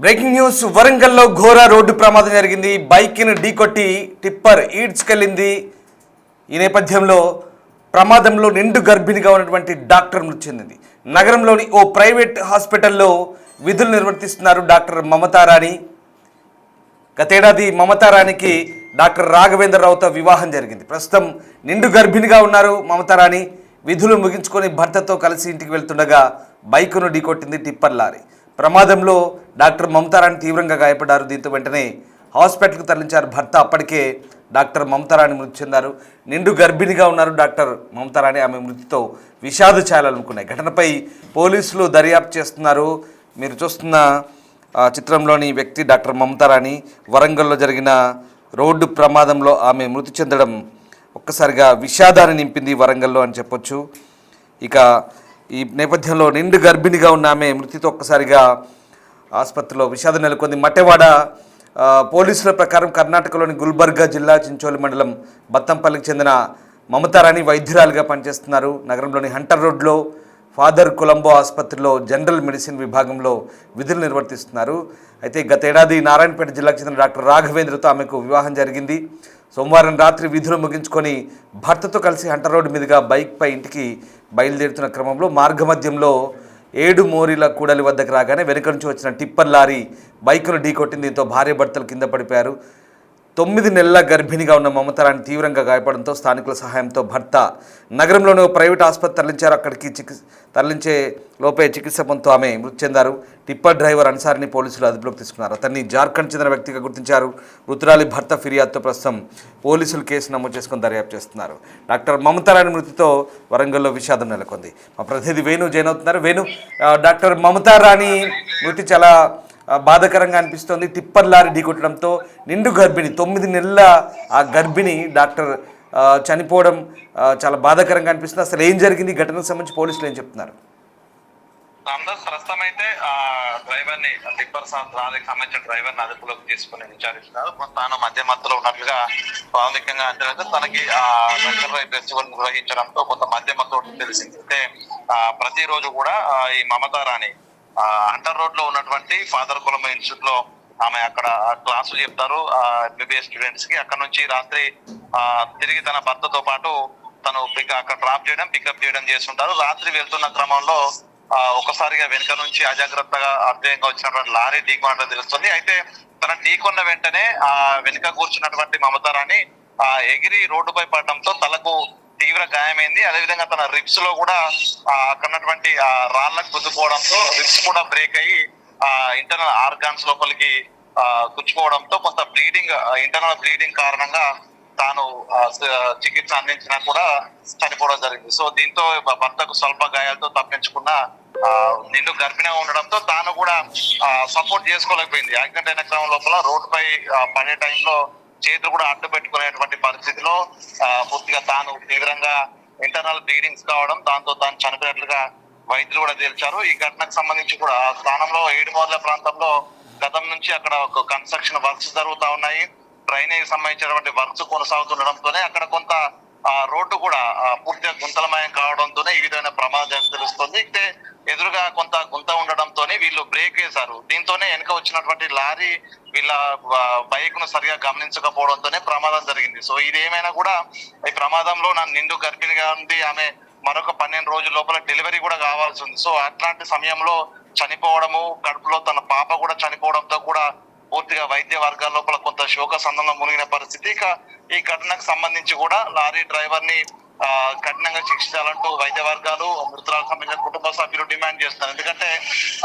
Breaking news. వరంగల్లో ఘోర road ప్రమాదం జరిగింది. బైక్ని ఢీకొట్టి టిప్పర్ ఈడ్చుకెళ్ళింది. ఈ నేపథ్యంలో ప్రమాదంలో నిండు గర్భిణిగా ఉన్నటువంటి డాక్టర్ మృతి చెందింది. నగరంలోని ఓ ప్రైవేట్ హాస్పిటల్లో విధులు నిర్వర్తిస్తున్నారు డాక్టర్ మమతారాణి. గతేడాది మమతారాణికి డాక్టర్ రాఘవేంద్రరావుతో వివాహం జరిగింది. ప్రస్తుతం నిండు గర్భిణిగా ఉన్నారు మమతారాణి. విధులు ముగించుకొని భర్తతో కలిసి ఇంటికి వెళ్తుండగా బైకును ఢీకొట్టింది టిప్పర్ లారీ. ప్రమాదంలో డాక్టర్ మమతారాణి తీవ్రంగా గాయపడ్డారు. దీంతో వెంటనే హాస్పిటల్కు తరలించారు. భర్త అప్పటికే డాక్టర్ మమతారాణి మృతి చెందారు. నిండు గర్భిణిగా ఉన్నారు డాక్టర్ మమతారాణి. ఆమె మృతితో విషాద ఛాయలు అలుముకున్నాయి. ఘటనపై పోలీసులు దర్యాప్తు చేస్తున్నారు. మీరు చూస్తున్న చిత్రంలోని వ్యక్తి డాక్టర్ మమతారాణి. వరంగల్లో జరిగిన రోడ్డు ప్రమాదంలో ఆమె మృతి చెందడం ఒక్కసారిగా విషాదాన్ని నింపింది వరంగల్లో అని చెప్పొచ్చు. ఇక ఈ నేపథ్యంలో నిండు గర్భిణిగా ఉన్న ఆమె మృతితో ఒక్కసారిగా ఆసుపత్రిలో విషాదం నెలకొంది. మట్టెవాడ పోలీసుల ప్రకారం కర్ణాటకలోని గుల్బర్గా జిల్లా చించోలి మండలం బత్తంపల్లికి చెందిన మమతారాణి వైద్యురాలుగా పనిచేస్తున్నారు. నగరంలోని హంటర్ రోడ్లో ఫాదర్ కొలంబో ఆసుపత్రిలో జనరల్ మెడిసిన్ విభాగంలో విధులు నిర్వర్తిస్తున్నారు. అయితే గతేడాది నారాయణపేట జిల్లాకు చెందిన డాక్టర్ రాఘవేంద్రతో ఆమెకు వివాహం జరిగింది. సోమవారం రాత్రి విధులు ముగించుకొని భర్తతో కలిసి హంటర్ రోడ్డు మీదుగా బైక్పై ఇంటికి బయలుదేరుతున్న క్రమంలో మార్గమధ్యంలో 7 మోరీల కూడలి వద్దకు రాగానే వెనుక నుంచి వచ్చిన టిప్పర్ లారీ బైకును ఢీకొట్టింది. దీంతో భార్య భర్తలు కింద పడిపోయారు. 9 నెలల గర్భిణిగా ఉన్న మమతారాణి తీవ్రంగా గాయపడంతో స్థానికుల సహాయంతో భర్త నగరంలోని ప్రైవేట్ ఆసుపత్రి తరలించారు. అక్కడికి తరలించే లోపే చికిత్స పొందుతూ ఆమె మృతి చెందారు. టిప్పర్ డ్రైవర్ అన్సారిని పోలీసులు అదుపులోకి తీసుకున్నారు. అతన్ని జార్ఖండ్ చెందిన వ్యక్తిగా గుర్తించారు. మృతురాలి భర్త ఫిర్యాదుతో ప్రస్తుతం పోలీసులు కేసు నమోదు చేసుకుని దర్యాప్తు చేస్తున్నారు. డాక్టర్ మమతారాణి మృతితో వరంగల్లో విషాదం నెలకొంది. మా ప్రతినిధి వేణు జైన్ అవుతున్నారు. వేణు, డాక్టర్ మమతారాణి మృతి చాలా బాధాకరంగా అనిపిస్తోంది. టిప్పర్ లారీ ఢీకొట్టడంతో నిండు గర్భిణి 9 నెలల ఆ గర్భిణి డాక్టర్ చనిపోవడం చాలా బాధాకరంగా అనిపిస్తుంది. అసలు ఏం జరిగింది ఘటనకు సంబంధించి పోలీసులు ఏం చెప్తున్నారు? ప్రస్తుతం అయితే డ్రైవర్ ని టిప్పర్ లారీకి సంబంధించిన డ్రైవర్ ని అదుపులోకి తీసుకుని విచారిస్తున్నారు. తాను మధ్యలో ఉన్నట్లుగా ప్రాథమికంగా అంటే తనకి ఫెస్టివల్ నిర్వహించడంతో కొంత మధ్యమతో తెలిసింది. అయితే ప్రతిరోజు కూడా ఈ మమతారాణి హంటర్ రోడ్ లో ఉన్నటువంటి ఫాదర్ కొలంబో ఇన్స్టిట్యూట్ లో ఆమె అక్కడ క్లాసులు చెప్తారు ఎంబీబీఎస్ స్టూడెంట్స్ కి. అక్కడ నుంచి రాత్రి తిరిగి తన భర్తతో పాటు తను అక్కడ డ్రాప్ చేయడం పికప్ చేయడం చేస్తుంటారు. రాత్రి వెళ్తున్న క్రమంలో ఒకసారిగా వెనుక నుంచి అజాగ్రత్తగా అర్థంగా వచ్చినటువంటి లారీ ఢీకొనడం తెలుస్తుంది. అయితే తన ఢీకొన్న వెంటనే వెనుక కూర్చున్నటువంటి మమతారాణి ఎగిరి రోడ్డుపై పడడంతో తలకు తీవ్ర గాయమైంది. అదేవిధంగా తన రిబ్స్ లో కూడా అక్కడున్నటువంటి రాళ్లకు గుద్దుకోవడంతో రిబ్స్ కూడా బ్రేక్ అయ్యి ఇంటర్నల్ ఆర్గాన్స్ లోపలికి గుచ్చుకోవడంతో కొంత బ్లీడింగ్ ఇంటర్నల్ బ్లీడింగ్ కారణంగా తాను చికిత్స అందించినా కూడా చనిపోవడం జరిగింది. సో దీంతో భర్తకు స్వల్ప గాయాలతో తప్పించుకున్న నిండు గర్భిణిగా ఉండడంతో తాను కూడా సపోర్ట్ చేసుకోలేకపోయింది. యాక్సిడెంట్ అయిన క్రమం లోపల రోడ్డుపై పడే టైంలో చేతులు కూడా అడ్డు పెట్టుకునేటువంటి పరిస్థితిలో పూర్తిగా తాను తీవ్రంగా ఇంటర్నల్ బ్లీడింగ్స్ కావడం, దాంతో తాను చనిపోయినట్లుగా వైద్యులు కూడా తేల్చారు. ఈ ఘటనకు సంబంధించి కూడా ఆ స్థానంలో 7 మోర్ల ప్రాంతంలో గతం నుంచి అక్కడ ఒక కన్స్ట్రక్షన్ వర్క్స్ జరుగుతా ఉన్నాయి. డ్రైనేజ్ సంబంధించినటువంటి వర్క్స్ కొనసాగుతుండడంతోనే అక్కడ కొంత రోడ్డు కూడా పూర్తిగా గుంతలమయం కావడంతోనే ఈ విధమైన ప్రమాదం తెలుస్తుంది. అయితే ఎదురుగా కొంత గుంత ఉండడంతోనే వీళ్ళు బ్రేక్ వేశారు. దీంతోనే వెనుక వచ్చినటువంటి లారీ వీళ్ళ బైక్ ను సరిగా గమనించకపోవడంతోనే ప్రమాదం జరిగింది. సో ఇదేమైనా కూడా ఈ ప్రమాదంలో నిండు గర్భిణిగా ఉంది. ఆమె మరొక 12 రోజుల లోపల డెలివరీ కూడా కావాల్సి ఉంది. సో అట్లాంటి సమయంలో చనిపోవడము, కడుపులో తన పాప కూడా చనిపోవడంతో కూడా పూర్తిగా వైద్య వర్గాల లోపల కొంత శోక సందర్భంలో మునిగిన పరిస్థితి. ఇక ఈ ఘటనకు సంబంధించి కూడా లారీ డ్రైవర్ ని కఠినంగా శిక్షించాలంటూ వైద్య వర్గాలు మృతురాలకు సంబంధించిన కుటుంబ సభ్యులు డిమాండ్ చేస్తున్నారు. ఎందుకంటే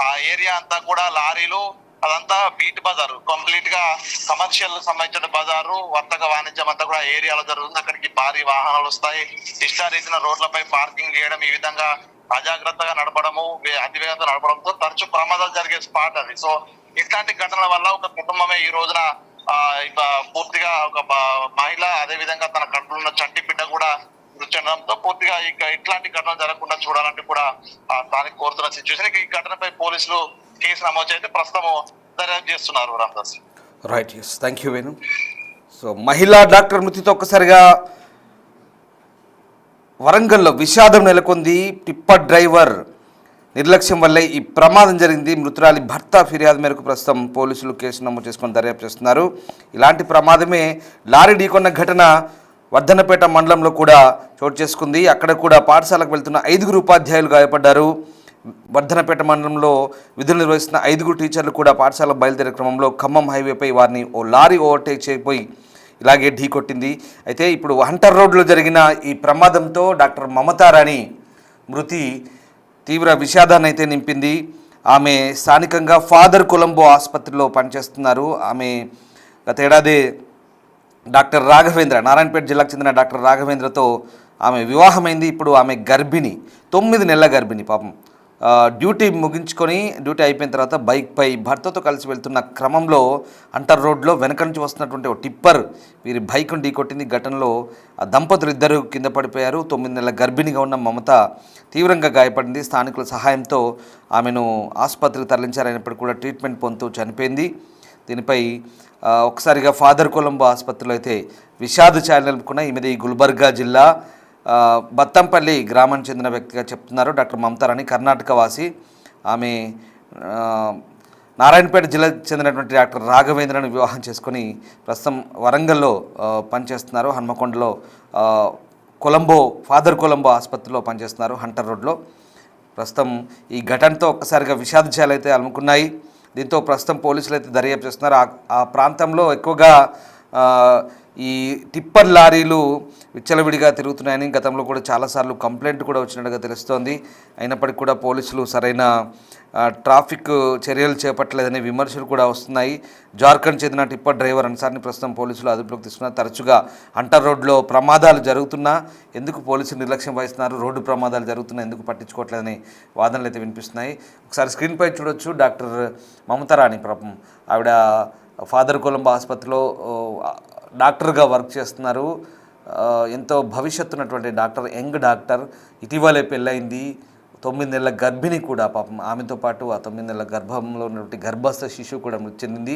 ఆ ఏరియా అంతా కూడా లారీలు అదంతా బీట్ బజారు, కంప్లీట్ గా కమర్షియల్ సంబంధించిన బజారు, వర్తక వాణిజ్యం అంతా కూడా ఏరియాలో జరుగుతుంది. అక్కడికి భారీ వాహనాలు వస్తాయి. ఇష్టారీతిన రోడ్లపై పార్కింగ్ చేయడం, ఈ విధంగా అజాగ్రత్తగా నడపడము, అతివేగంతో నడపడంతో తరచు ప్రమాదాలు జరిగే స్పాట్ అది. సో ఇట్లాంటి ఘటనల వల్ల ఒక కుటుంబమే ఈ రోజున పూర్తిగా ఒక మహిళ, అదే విధంగా తన కడుపులో ఉన్న చంటి బిడ్డ కూడా మృతి చెందడంతో పూర్తిగా ఇట్లాంటి ఘటనలు జరగకుండా చూడాలంటే కూడా స్థానిక కోరుతున్న సిచ్యువేషన్. ఈ ఘటనపై పోలీసులు కేసు నమోదు చేసి ప్రస్తుతం దర్యాప్తు చేస్తున్నారు. Ramadas. Right, yes, thank you Venu. So మహిళా డాక్టర్ మృతితో ఒక్కసారిగా వరంగల్లో విషాదం నెలకొంది. టిప్పర్ డ్రైవర్ నిర్లక్ష్యం వల్లే ఈ ప్రమాదం జరిగింది. మృతురాలి భర్త ఫిర్యాదు మేరకు ప్రస్తుతం పోలీసులు కేసు నమోదు చేసుకొని దర్యాప్తు చేస్తున్నారు. ఇలాంటి ప్రమాదమే లారీ ఢీకొన్న ఘటన వర్ధన్నపేట మండలంలో కూడా చోటు చేసుకుంది. అక్కడ కూడా పాఠశాలకు వెళ్తున్న 5 ఉపాధ్యాయులు గాయపడ్డారు. వర్ధన్నపేట మండలంలో విధులు నిర్వహిస్తున్న 5 టీచర్లు కూడా పాఠశాలకు బయలుదేరే క్రమంలో ఖమ్మం హైవేపై వారిని ఓ లారీ ఓవర్టేక్ చేయబోయి ఇలాగే ఢీకొట్టింది. అయితే ఇప్పుడు హంటర్ రోడ్లో జరిగిన ఈ ప్రమాదంతో డాక్టర్ మమతారాణి మృతి తీవ్ర విషాదాన్ని అయితే నింపింది. ఆమె స్థానికంగా ఫాదర్ కొలంబో ఆసుపత్రిలో పనిచేస్తున్నారు. ఆమె గతేడాది డాక్టర్ రాఘవేంద్ర, నారాయణపేట జిల్లాకు చెందిన డాక్టర్ రాఘవేంద్రతో ఆమె వివాహమైంది. ఇప్పుడు ఆమె గర్భిణి, 9 నెలల గర్భిణి. పాపం డ్యూటీ ముగించుకొని డ్యూటీ అయిపోయిన తర్వాత బైక్పై భర్తతో కలిసి వెళ్తున్న క్రమంలో అంటర్ రోడ్లో వెనక నుంచి వస్తున్నటువంటి ఒక టిప్పర్ వీరి బైక్ను ఢీకొట్టింది. ఘటనలో ఆ దంపతులు ఇద్దరు కింద పడిపోయారు. 9 నెలల గర్భిణిగా ఉన్న మమత తీవ్రంగా గాయపడింది. స్థానికుల సహాయంతో ఆమెను ఆసుపత్రికి తరలించారైనప్పటికీ కూడా ట్రీట్మెంట్ పొందుతూ చనిపోయింది. దీనిపై ఒకసారిగా ఫాదర్ కొలంబో ఆసుపత్రిలో అయితే విషాద ఛాయలు నిలుపుకున్న ఈమెది గుల్బర్గా జిల్లా బత్తంపల్లి గ్రామానికి చెందిన వ్యక్తిగా చెప్తున్నారు. డాక్టర్ మమతారాణి కర్ణాటక వాసి. ఆమె నారాయణపేట జిల్లాకు చెందినటువంటి డాక్టర్ రాఘవేంద్రను వివాహం చేసుకొని ప్రస్తుతం వరంగల్లో పనిచేస్తున్నారు. హన్మకొండలో ఫాదర్ కొలంబో ఆసుపత్రిలో పనిచేస్తున్నారు, హంటర్ రోడ్లో. ప్రస్తుతం ఈ ఘటనతో ఒక్కసారిగా విషాద ఛాయలు అయితే అలుముకున్నాయి. దీంతో ప్రస్తుతం పోలీసులు అయితే దర్యాప్తు చేస్తున్నారు. ఆ ప్రాంతంలో ఎక్కువగా ఈ టిప్పర్ లారీలు విచ్చలవిడిగా తిరుగుతున్నాయని గతంలో కూడా చాలాసార్లు కంప్లైంట్ కూడా వచ్చినట్టుగా తెలుస్తోంది. అయినప్పటికీ కూడా పోలీసులు సరైన ట్రాఫిక్ చర్యలు చేపట్టలేదనే విమర్శలు కూడా వస్తున్నాయి. జార్ఖండ్ చెందిన టిప్పర్ డ్రైవర్ అన్సార్ని ప్రస్తుతం పోలీసులు అదుపులోకి తీసుకున్నారు. తరచుగా అంటర్ రోడ్లో ప్రమాదాలు జరుగుతున్నా ఎందుకు పోలీసులు నిర్లక్ష్యం వహిస్తున్నారు, రోడ్డు ప్రమాదాలు జరుగుతున్నా ఎందుకు పట్టించుకోవట్లేదని వాదనలు అయితే వినిపిస్తున్నాయి. ఒకసారి స్క్రీన్పై చూడొచ్చు డాక్టర్ మమతారాణి. పాపం ఆవిడ ఫాదర్ కొలంబో ఆసుపత్రిలో డాక్టర్గా వర్క్ చేస్తున్నారు. ఎంతో భవిష్యత్తు ఉన్నటువంటి డాక్టర్, యంగ్ డాక్టర్. ఇటీవలే పెళ్ళయింది. 9 నెలల గర్భిణి కూడా. పాపం ఆమెతో పాటు ఆ 9 నెలల గర్భంలో ఉన్నటువంటి గర్భస్థ శిశువు కూడా మృతి చెందింది.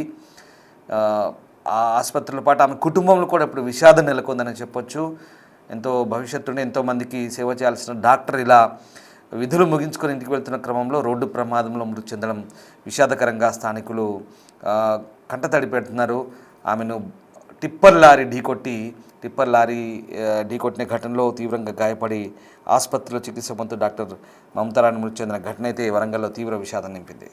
ఆ ఆసుపత్రిలో పాటు ఆమె కుటుంబంలో కూడా ఇప్పుడు విషాదం నెలకొందని చెప్పొచ్చు. ఎంతో భవిష్యత్తుని ఎంతోమందికి సేవ చేయాల్సిన డాక్టర్ ఇలా విధులు ముగించుకొని ఇంటికి వెళ్తున్న క్రమంలో రోడ్డు ప్రమాదంలో మృతి చెందడం విషాదకరంగా స్థానికులు కంటతడి పెడుతున్నారు. ఆమెను టిప్పర్ లారీ ఢీకొట్టిన ఘటనలో తీవ్రంగా గాయపడి ఆసుపత్రిలో చికిత్స పొందుతూ డాక్టర్ మమతారాణి మృతి చెందిన ఘటన అయితే వరంగల్లో తీవ్ర విషాదం నింపింది.